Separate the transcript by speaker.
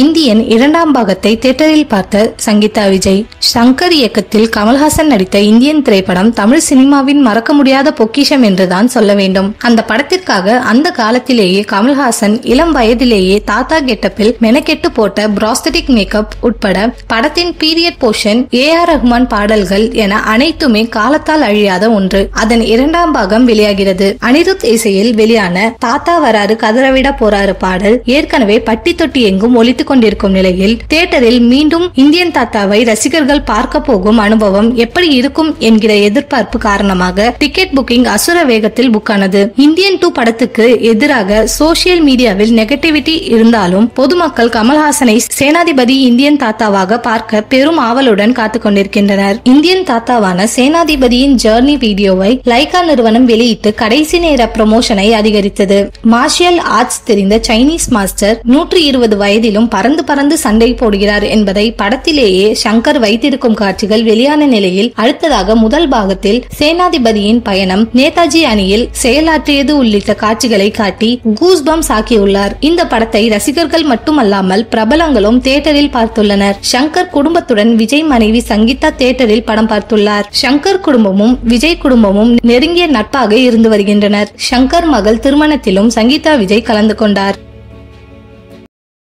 Speaker 1: Indian இரண்டாம் பாகத்தை தியேட்டரில் பார்த்த சங்கீதா விஜய். சங்கர் இயக்கத்தில் கமல்ஹாசன் நடித்த இந்தியன் திரைப்படம் தமிழ் சினிமாவின் மறக்க முடியாத பொக்கிஷம் என்றுதான் சொல்ல வேண்டும். அந்த படத்திற்காக அந்த காலத்திலேயே கமல்ஹாசன் இளம் வயதிலேயே தாத்தா கெட்டப்பில் மெனக்கெட்டு போட்ட பிராஸ்தட்டிக் மேக்கப் உட்பட படத்தின் பீரியட் போர்ஷன், AR ரஹ்மான் பாடல்கள் என அனைத்துமே காலத்தால் அழியாத ஒன்று. அதன் இரண்டாம் பாகம் வெளியாகிறது. அனிருத் இசையில் வெளியான தாத்தா வராரு கதறவிட போறாரு பாடல் ஏற்கனவே பட்டி தொட்டி எங்கும் ஒலித்து கொண்டிருக்கும் நிலையில் தியேட்டரில் மீண்டும் இந்தியன் தாத்தாவை ரசிகர்கள் பார்க்க போகும் அனுபவம் எப்படி இருக்கும் என்கிற எதிர்பார்ப்பு காரணமாக டிக்கெட் புக்கிங் அசுர வேகத்தில் புக் ஆனது. இந்தியன் 2 படத்துக்கு எதிராக சோசியல் மீடியாவில் நெகட்டிவிட்டி இருந்தாலும் பொதுமக்கள் கமல்ஹாசனை சேனாதிபதி இந்தியன் தாத்தாவாக பார்க்க பெரும் ஆவலுடன் காத்துக் கொண்டிருக்கின்றனர். இந்தியன் தாத்தாவான சேனாதிபதியின் ஜர்னி வீடியோவை லைகா நிறுவனம் வெளியிட்டு கடைசி நேர ப்ரமோஷனை அதிகரித்தது. மார்ஷியல் ஆர்ட்ஸ் தெரிந்த சைனீஸ் மாஸ்டர் 120 வயதிலும் பறந்து பறந்து சண்டை போடுகிறார் என்பதை படத்திலேயே சங்கர் வைத்திருக்கும் காட்சிகள் வெளியான நிலையில் அடுத்ததாக முதல் பாகத்தில் சேனாதிபதியின் பயணம், நேதாஜி அணியில் செயலாற்றியது உள்ளிட்ட காட்சிகளை காட்டி கூஸ்பம்ஸ் ஆக்கியுள்ளார். இந்த படத்தை ரசிகர்கள் மட்டுமல்லாமல் பிரபலங்களும் தியேட்டரில் பார்த்துள்ளனர். சங்கர் குடும்பத்துடன் விஜய் மனைவி சங்கீதா தியேட்டரில் படம் பார்த்துள்ளார். சங்கர் குடும்பமும் விஜய் குடும்பமும் நெருங்கிய நட்பாக இருந்து வருகின்றனர். சங்கர் மகள் திருமணத்திலும் சங்கீதா விஜய் கலந்து கொண்டார்.